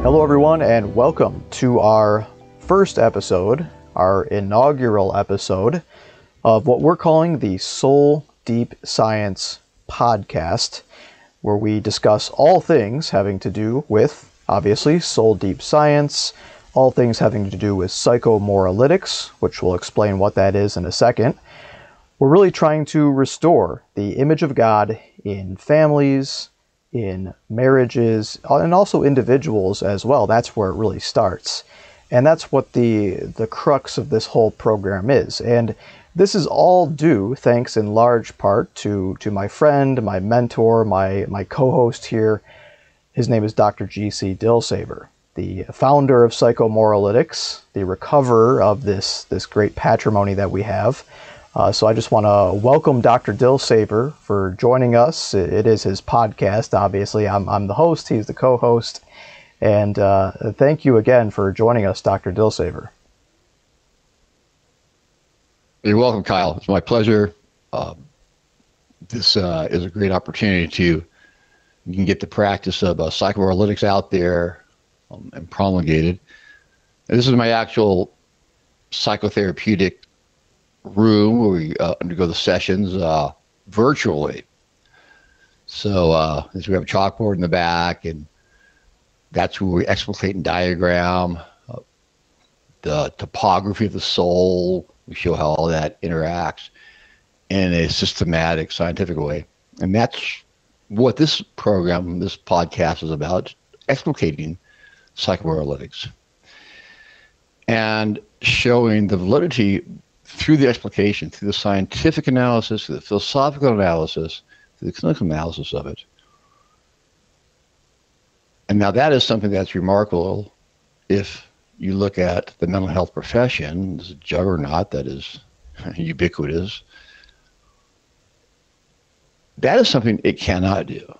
Hello everyone, and welcome to our first episode, our inaugural episode of what we're calling the SoulDeep Science podcast, where we discuss all things having to do with, obviously, SoulDeep Science, all things having to do with Psychomorlex, which we'll explain what that is in a second. We're really trying to restore the image of God in families, in marriages, and also individuals as well. That's where it really starts. And that's what the crux of this whole program is. And this is all due, thanks in large part, to my friend, my mentor, my co-host here. His name is Dr. G.C. Dilsaver, the founder of Psychomorlex, the recoverer of this great patrimony that we have. So I just want to welcome Dr. Dilsaver for joining us. It is his podcast, obviously. I'm the host, he's the co-host. And thank you again for joining us, Dr. Dilsaver. You're welcome, Kyle. It's my pleasure. This is a great opportunity to you can get the practice of psychomorlex out there and promulgated. And this is my actual psychotherapeutic room where we undergo the sessions virtually. So as we have a chalkboard in the back, and that's where we explicate and diagram the topography of the soul. We show how all that interacts in a systematic, scientific way. And that's what this program, this podcast is about, explicating psychomorlex and showing the validity through the explication, through the scientific analysis, through the philosophical analysis, through the clinical analysis of it. And now that is something that's remarkable if you look at the mental health profession, this juggernaut that is ubiquitous. That is something it cannot do.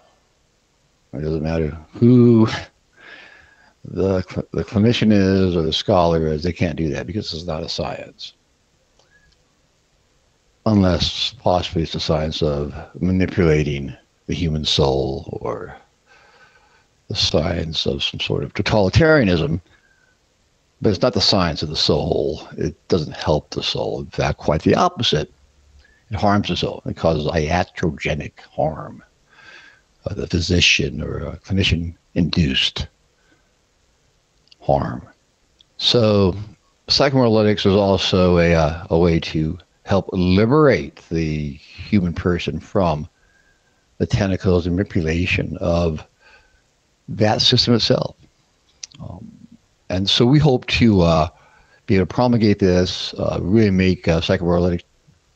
It doesn't matter who the clinician is or the scholar is, they can't do that because it's not a science. Unless possibly it's the science of manipulating the human soul or the science of some sort of totalitarianism. But it's not the science of the soul. It doesn't help the soul. In fact, quite the opposite. It harms the soul. It causes iatrogenic harm. The physician or a clinician-induced harm. So psychomorlex is also a way to help liberate the human person from the tentacles and manipulation of that system itself. And so we hope to be able to promulgate this, really make psychomorlex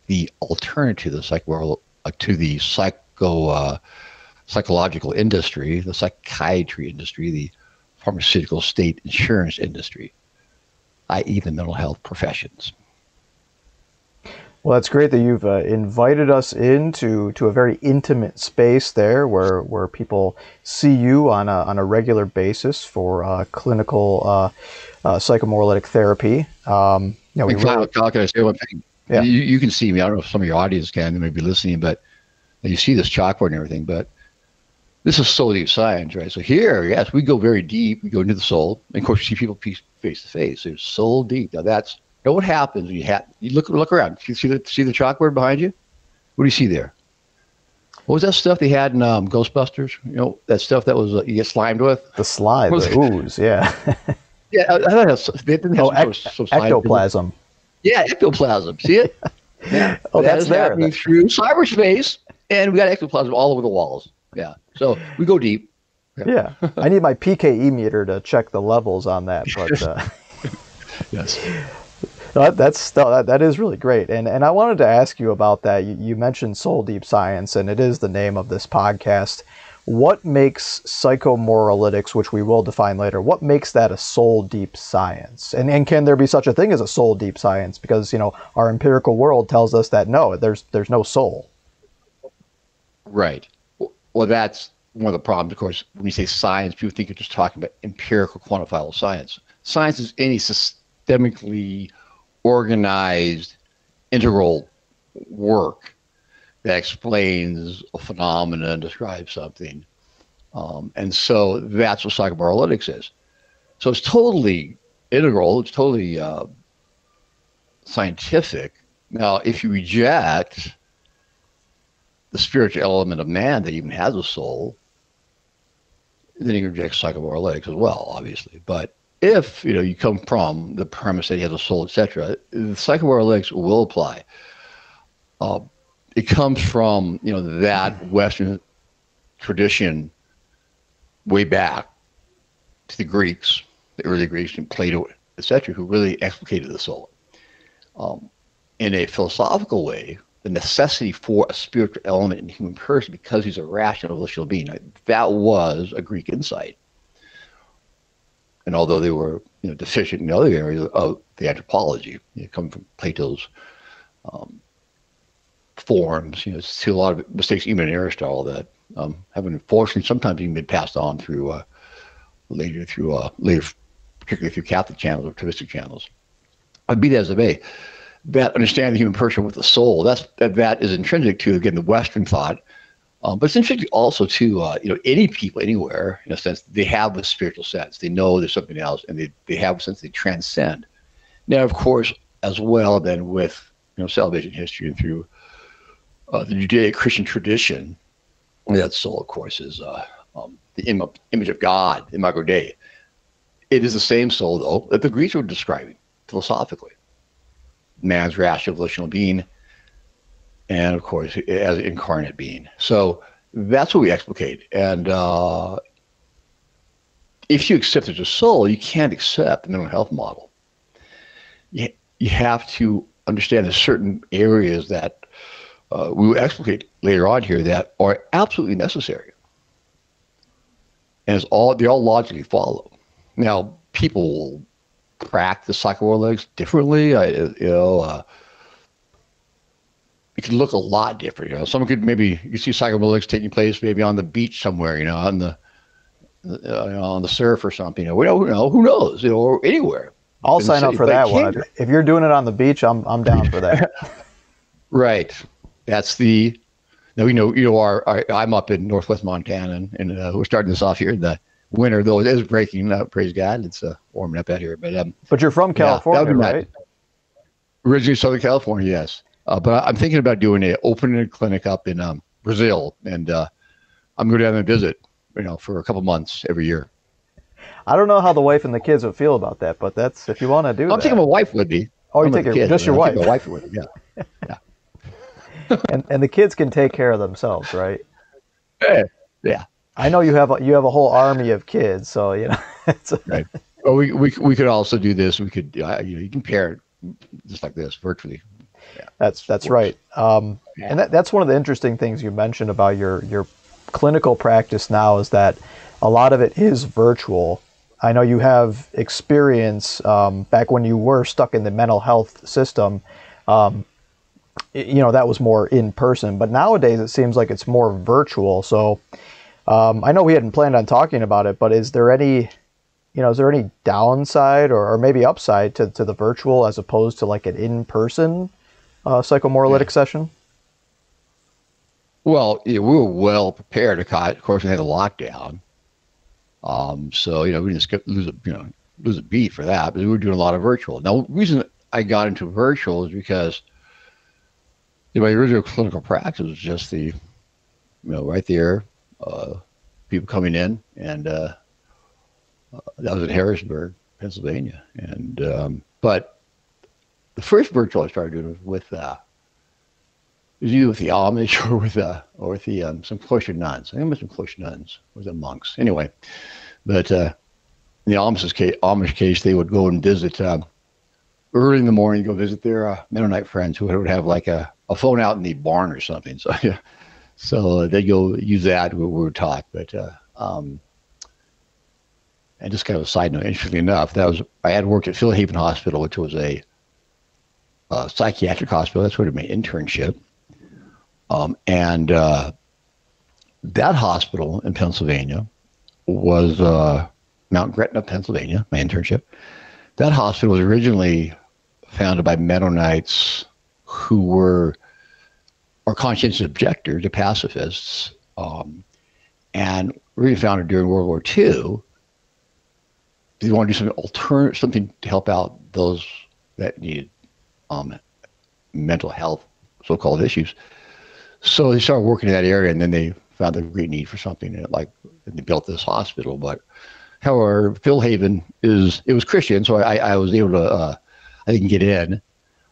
the alternative to the psychological industry, the psychiatry industry, the pharmaceutical state insurance industry, i.e. the mental health professions. Well, that's great that you've invited us into a very intimate space there where people see you on a regular basis for clinical psychomorletic therapy. Kyle, can I say one thing? Yeah. You can see me. I don't know if some of your audience can. They may be listening, but you see this chalkboard and everything. But this is SoulDeep Science, right? So here, yes, we go very deep. We go into the soul. And of course, you see people face to face. There's SoulDeep. Now that's what happens when you look around. You see the chalkboard behind you? What do you see there? What was that stuff they had in Ghostbusters? You know, that stuff that was you get slimed with? The slide, the ooze, yeah. Yeah, I thought they didn't have some ectoplasm. Yeah, ectoplasm. See it? Yeah. Oh, that that's is there. happening through cyberspace, and we got ectoplasm all over the walls. Yeah. So we go deep. Yeah. I need my PKE meter to check the levels on that. But yes. That is really great. And I wanted to ask you about that. You mentioned SoulDeep Science, and it is the name of this podcast. What makes psychomorlex, which we will define later, what makes that a soul-deep science? And can there be such a thing as a soul-deep science? Because, you know, our empirical world tells us that no, there's no soul. Right. Well, that's one of the problems, of course. When you say science, people think you're just talking about empirical, quantifiable science. Science is any systemically organized, integral work that explains a phenomenon, describes something. And so that's what psychomorlex is. So it's totally integral. It's totally scientific. Now, if you reject the spiritual element of man that even has a soul, then you reject psychomorlex as well, obviously. But if you come from the premise that he has a soul, etc., the psychomorlex will apply. It comes from that Western tradition way back to the Greeks, the early Greeks and Plato, etc., who really explicated the soul. In a philosophical way, the necessity for a spiritual element in the human person because he's a rational, volitional being, that was a Greek insight. And although they were deficient in other areas of the anthropology, coming from Plato's forms, see a lot of mistakes even in Aristotle that have unfortunately sometimes even been passed on through later, particularly through Catholic channels or Taoistic channels. But be that as it may, that understanding the human person with the soul, that is intrinsic to, again, the Western thought, but it's intrinsic also to any people anywhere, in a sense. They have a spiritual sense. They know there's something else, and they have a sense they transcend. Now, of course, as well, then with salvation history and through the Judeo-Christian tradition, that soul, of course, is the image of God, Imago Day. It is the same soul, though, that the Greeks were describing philosophically. Man's rational, volitional being, and of course, as an incarnate being. So that's what we explicate. And if you accept there's a soul, you can't accept the mental health model. You have to understand there's certain areas that we will explicate later on here that are absolutely necessary. And they all logically follow. Now, people will practice psychomorlex differently. It could look a lot different. Someone could maybe, you see psychomorlex taking place maybe on the beach somewhere, on the surf or something. We don't know. Who knows? Or anywhere. I'll sign up for that one. If you're doing it on the beach, I'm down for that. Right. That's now I'm up in Northwest Montana, and we're starting this off here in the winter, though it is breaking. Praise God, it's warming up out here. But you're from California, right? Originally Southern California, yes. But I'm thinking about opening a clinic up in Brazil, and I'm going down there and visit, for a couple months every year. I don't know how the wife and the kids would feel about that, but that's if you want to do that. I'm thinking my wife would be. Oh, you think just your wife? My wife would, yeah. And the kids can take care of themselves, right? Yeah. I know you have a whole army of kids, so it's right. Well, we could also do this. We could you can pair it just like this virtually. Yeah, that's right. And that's one of the interesting things you mentioned about your clinical practice now is that a lot of it is virtual. I know you have experience back when you were stuck in the mental health system. That was more in person, but nowadays it seems like it's more virtual. So I know we hadn't planned on talking about it, but is there any downside or maybe upside to the virtual as opposed to like an in-person psychomorletic session? Well, we were well prepared. Of course, we had a lockdown, so we didn't lose a beat for that. But we were doing a lot of virtual. Now, the reason I got into virtual is because my original clinical practice was just right there, people coming in, and that was in Harrisburg, Pennsylvania. And but the first virtual I started doing was either with the Amish or with some kosher nuns. I think it was some kosher nuns or the monks. Anyway, but in the Amish case, they would go and visit early in the morning. Go visit their Mennonite friends who would have like a phone out in the barn or something. So yeah, so they'd go use that when we would talk. But and just kind of a side note, interestingly enough, I had worked at Philhaven Hospital, which was a psychiatric hospital. That's where I did my internship. And that hospital in Pennsylvania was Mount Gretna, Pennsylvania, my internship. That hospital was originally founded by Mennonites who were conscientious objectors, to pacifists, and really founded during World War II. they want to do something to help out those that needed mental health, so-called issues. So they started working in that area, and then they found a great need for something, and they built this hospital. But however, Phil Haven it was Christian, so I was able to I didn't get in.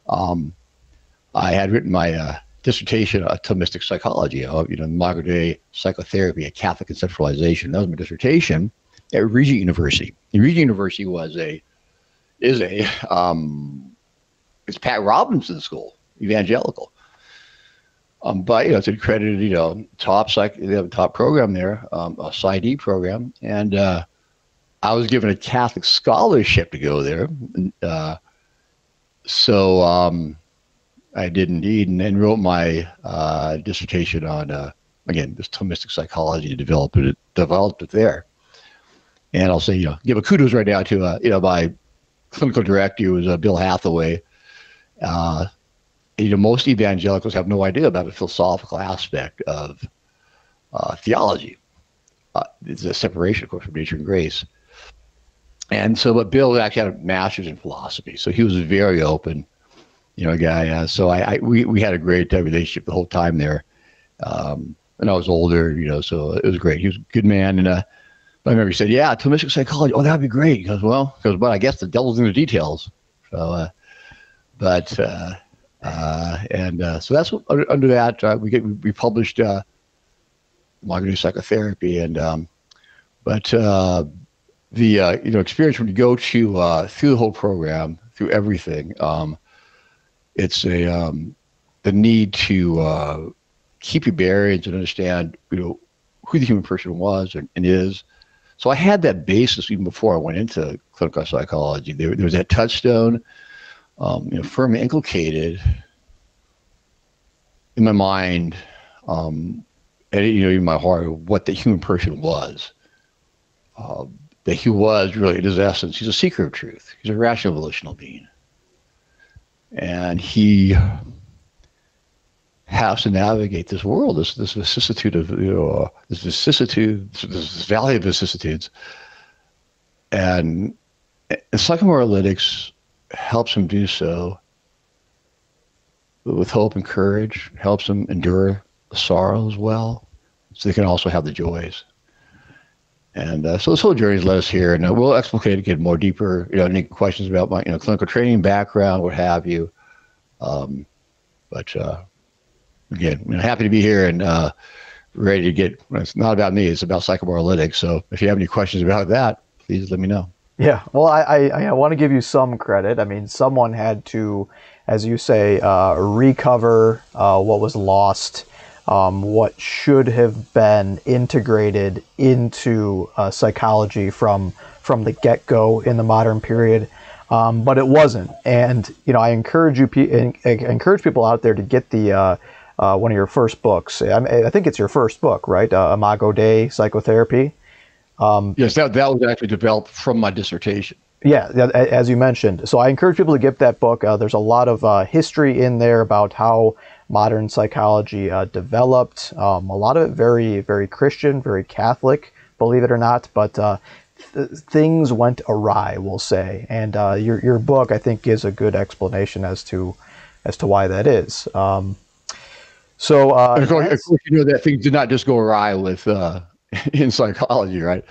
I had written my dissertation on Thomistic psychology, Imago Day Psychotherapy, a Catholic conceptualization. That was my dissertation at Regent University. And Regent University it's Pat Robinson School, evangelical. But it's an accredited, they have a top program there, a PsyD program, and I was given a Catholic scholarship to go there. So I did indeed, and wrote my dissertation on again this Thomistic psychology, developed it there. And I'll say, give a kudos right now to my clinical director, who was Bill Hathaway. Most evangelicals have no idea about the philosophical aspect of theology. It's a separation, of course, from nature and grace. And so, but Bill actually had a master's in philosophy, so he was very open, guy. So we had a great relationship the whole time there. And I was older, so it was great. He was a good man. And I remember he said, "Yeah, Thomistic psychology. Oh, that'd be great." He goes, "Well, I guess the devil's in the details." So, so that's what, under that we published Imago Day Psychotherapy, and the experience when you go to through the whole program, through everything, it's the need to keep your bearings and understand who the human person was and is. So I had that basis even before I went into clinical psychology. There was that touchstone, firmly inculcated in my mind, and in my heart, what the human person was. That he was really, in his essence, he's a seeker of truth. He's a rational, volitional being, and he has to navigate this world, this vicissitude of this valley of vicissitudes, and psychomorlex helps him do so with hope and courage, helps them endure the sorrow as well, so they can also have the joys. And so this whole journey has led us here, and we'll explicate again more deeper, any questions about my, clinical training background, what have you. But again, happy to be here and ready to get, it's not about me, it's about psychomorlex. So if you have any questions about that, please let me know. Yeah, well, I want to give you some credit. I mean, someone had to, as you say, recover what was lost, what should have been integrated into psychology from the get-go in the modern period, but it wasn't. And I encourage people out there to get the one of your first books. I think it's your first book, right? Imago Day Psychotherapy. Yes, that was actually developed from my dissertation. Yeah, as you mentioned. So I encourage people to get that book. There's a lot of history in there about how modern psychology developed. A lot of it very, very Christian, very Catholic, believe it or not. But things went awry, we'll say. And your book, I think, gives a good explanation as to why that is. Of course, that things did not just go awry with in psychology, right?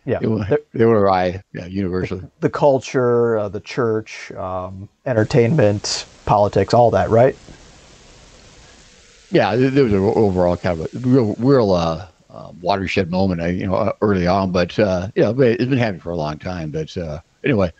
Yeah, they were awry, universally. The culture, the church, entertainment, politics, all that, right? Yeah, there was an overall kind of a real watershed moment, early on, but it's been happening for a long time. But anyway,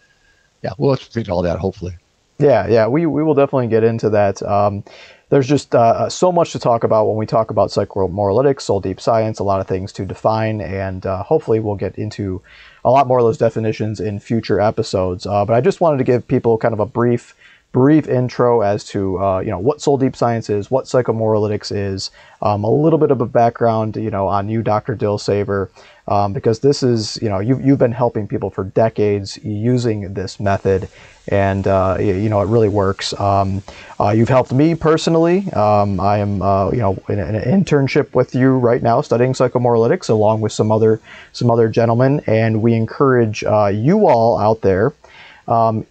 yeah, we'll explain all that hopefully. Yeah, we will definitely get into that. There's just so much to talk about when we talk about psychomorlex, SoulDeep science, a lot of things to define, and hopefully we'll get into a lot more of those definitions in future episodes. But I just wanted to give people kind of a brief brief intro as to what SoulDeep Science is, what Psychomorlex is, a little bit of a background on you, Dr. Dilsaver, because this is you've been helping people for decades using this method, and it really works. You've helped me personally. I am in an internship with you right now, studying psychomorlytics along with some other gentlemen, and we encourage you all out there.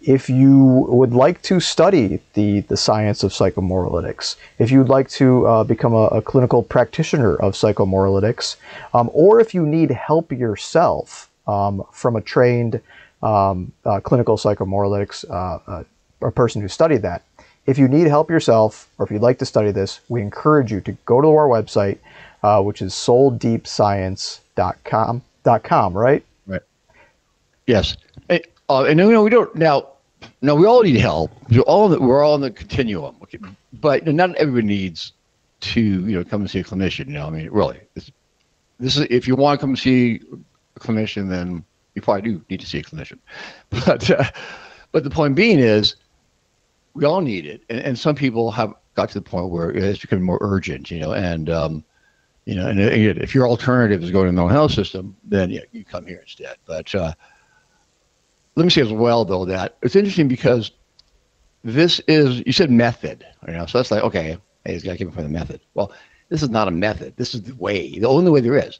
If you would like to study the science of psychomorlytics, if you'd like to become a clinical practitioner of psychomorlytics, or if you need help yourself from a trained clinical psychomorlytics a person who studied that, if you need help yourself, or if you'd like to study this, we encourage you to go to our website, which is SoulDeepScience.com, right? Right. Yes. And we don't now. No, we all need help. We're all in the continuum. Okay, but not everybody needs to come and see a clinician. I mean, really, this is if you want to come and see a clinician, then you probably do need to see a clinician. But the point being is, we all need it, and some people have got to the point where it's becoming more urgent. And again, if your alternative is going to the mental health system, then you come here instead. But let me say as well, though, that it's interesting because this is, you said method, so that's like, okay, hey, he's got to keep it for the method. Well, this is not a method. This is the way, the only way there is.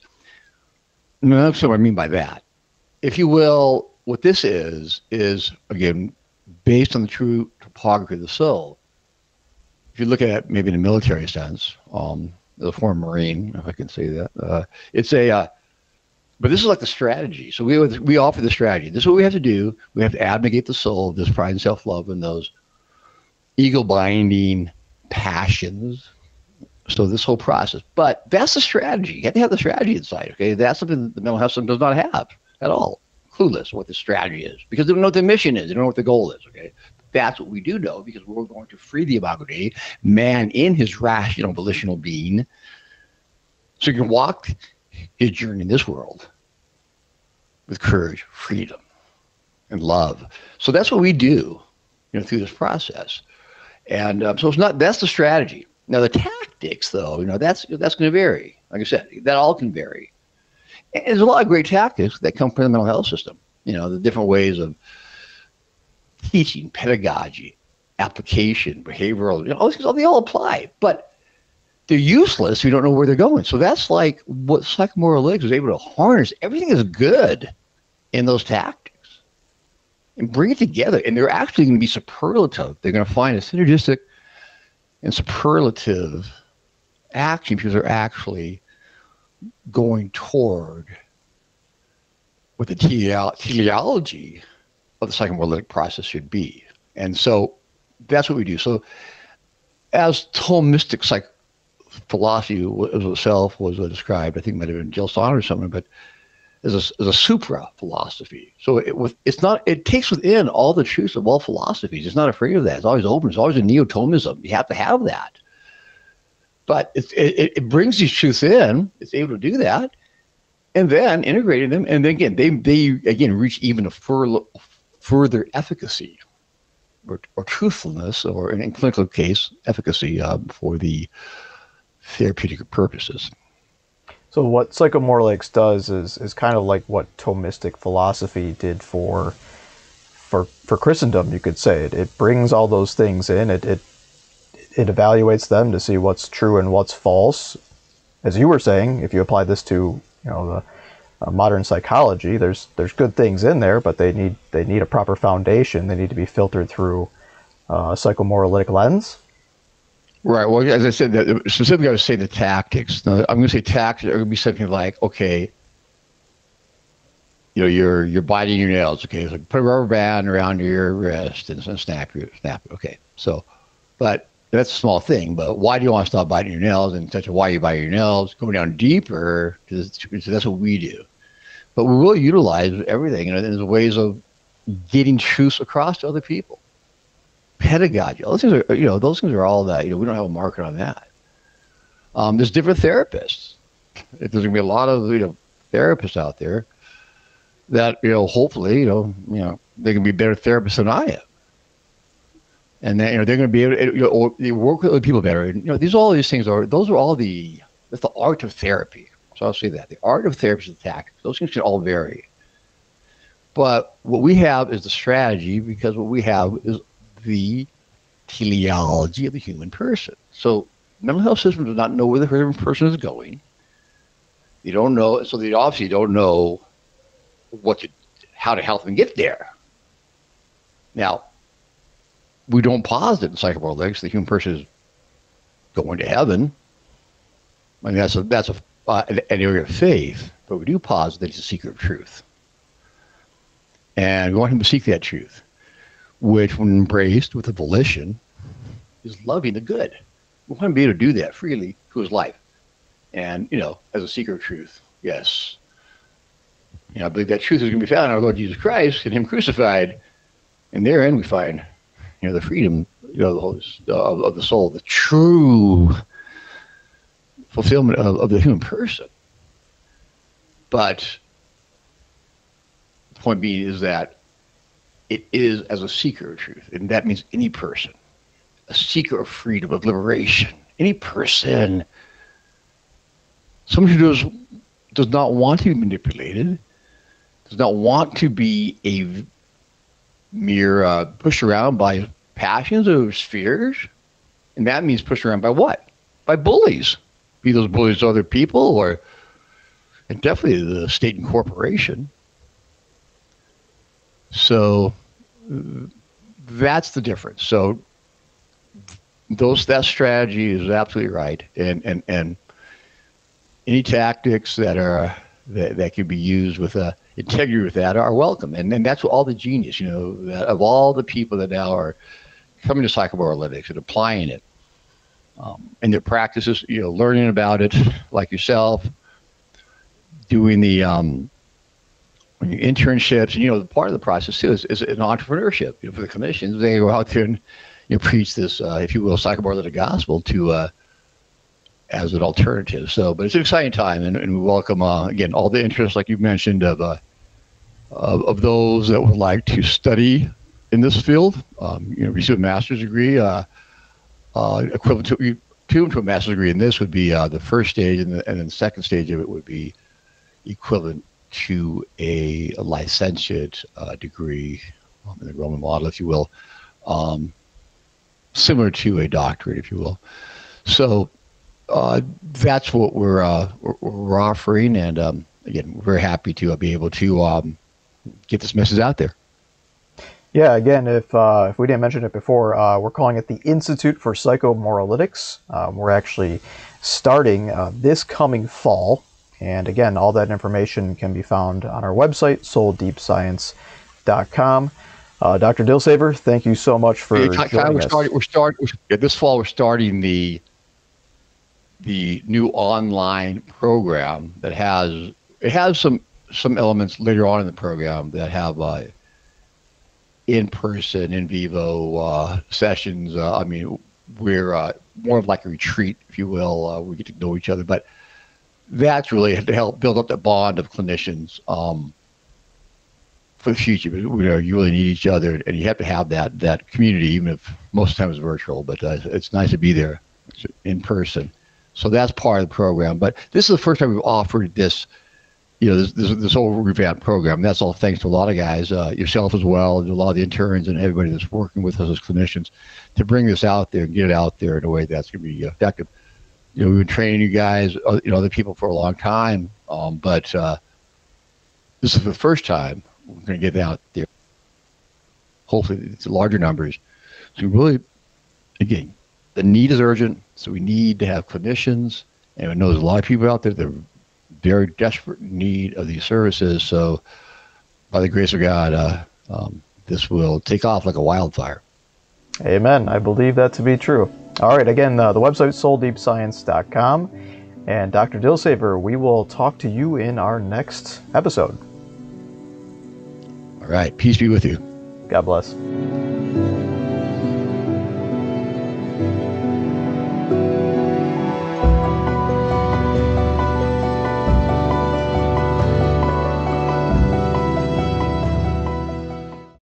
And that's what I mean by that. If you will, what this is, again, based on the true topography of the soul. If you look at maybe in a military sense, as a former Marine, if I can say that, it's a, but this is like the strategy. So we offer the strategy. This is what we have to do. We have to abnegate the soul of this pride and self-love and those ego-binding passions. So this whole process. But that's the strategy. You have to have the strategy inside, okay? That's something that the mental health system does not have at all. Clueless what the strategy is. Because they don't know what the mission is. They don't know what the goal is, okay? That's what we do know, because we're going to free the Imago Day, man in his rational, volitional being, so he can walk his journey in this world with courage, freedom, and love. So that's what we do, through this process. And so it's not, that's the strategy. Now the tactics, though, that's going to vary. Like I said, that all can vary. And there's a lot of great tactics that come from the mental health system. The different ways of teaching, pedagogy, application, behavioral, all these things, they all apply. But they're useless if you don't know where they're going. So that's like what Psychomorlex is able to harness. Everything is good in those tactics and bring it together. And they're actually going to be superlative. They're going to find a synergistic and superlative action because they're actually going toward what the teleology of the psychomorlytic process should be. And so that's what we do. So as Thomistic philosophy itself was described, I think it might have been Jill Sonner or something, but as a supra philosophy. So it takes within all the truths of all philosophies. It's not afraid of that. It's always open. It's always a neo-Thomism. You have to have that. But it brings these truths in. It's able to do that, and then integrating them, and then again they again reach even a further efficacy or truthfulness, or in clinical case efficacy for the therapeutic purposes. So what Psychomorlex does is kind of like what Thomistic philosophy did for Christendom, you could say. It brings all those things in. It evaluates them to see what's true and what's false. As you were saying, if you apply this to the modern psychology, there's good things in there, but they need a proper foundation. They need to be filtered through a psychomorlytic lens. Right. Well, as I said, specifically, I was saying the tactics. Now, I'm going to say tactics are going to be something like, okay, you're biting your nails. Okay, so put a rubber band around your wrist and snap it. Okay, so, but that's a small thing. But why do you want to stop biting your nails? And such a why you bite your nails, going down deeper. So that's what we do. But we will utilize everything, and there's ways of getting truths across to other people. Pedagogy, those things are, those things are all that. We don't have a market on that. There's different therapists. There's going to be a lot of therapists out there that hopefully they can be better therapists than I am. and then they're going to be able to, or they work with other people better. And those are all that's the art of therapy. So I'll say that the art of therapy is the tactics. Those things can all vary. But what we have is the strategy, because what we have is the teleology of the human person. So mental health system does not know where the human person is going. They don't know, so they obviously don't know how to help them get there. Now, we don't posit in Psychomorlex the human person is going to heaven. I mean, that's an area of faith, but we do posit that he's a seeker of truth. And we want him to seek that truth, which, when embraced with a volition, is loving the good. We want him to be able to do that freely through his life. And, as a seeker of truth, yes. I believe that truth is going to be found in our Lord Jesus Christ and him crucified. And therein we find, the freedom, of the soul, the true fulfillment of the human person. But the point being is that it is as a seeker of truth, and that means any person, a seeker of freedom, of liberation, any person, someone who does not want to be manipulated, does not want to be a mere pushed around by passions or fears. And that means pushed around by what? By bullies. Be those bullies other people, and definitely the state and corporation. So that's the difference. So that strategy is absolutely right. And any tactics that can be used with integrity with that are welcome. And that's all the genius, that of all the people that now are coming to psychomorelytics and applying it, and their practices, learning about it, like yourself, doing the internships, and part of the process too is an entrepreneurship. For the clinicians, they go out there and preach this, if you will, psychomorelytic gospel to as an alternative. So, but it's an exciting time, and we welcome again all the interest, like you mentioned, of those that would like to study in this field. Receive a master's degree, equivalent to a master's degree in this would be the first stage, and then the second stage of it would be equivalent to a licentiate degree in the Roman model, if you will, similar to a doctorate, if you will. So that's what we're offering, and again, we're very happy to be able to get this message out there. Yeah, again, if we didn't mention it before, we're calling it the Institute for Psychomorelytics. We're actually starting this coming fall, and again, all that information can be found on our website, SoulDeepScience.com. Dr. Dilsaver, thank you so much for joining us. This fall, we're starting the new online program that has some elements later on in the program that have in-person, in vivo sessions. We're more of like a retreat, if you will. We get to know each other, but that's really to help build up the bond of clinicians for the future. You really need each other, and you have to have that community, even if most of the time it's virtual. But it's nice to be there in person. So that's part of the program. But this is the first time we've offered this, this whole revamped program. That's all thanks to a lot of guys, yourself as well, and a lot of the interns and everybody that's working with us as clinicians to bring this out there and get it out there in a way that's going to be effective. We've been training you guys, other people for a long time, but this is the first time we're going to get it out there. Hopefully it's larger numbers. So really, again, the need is urgent, so we need to have clinicians, and we know there's a lot of people out there that are very desperate need of these services. So by the grace of God, this will take off like a wildfire. Amen. I believe that to be true. All right. Again, the website is SoulDeepScience.com. And Dr. Dilsaver, we will talk to you in our next episode. All right. Peace be with you. God bless.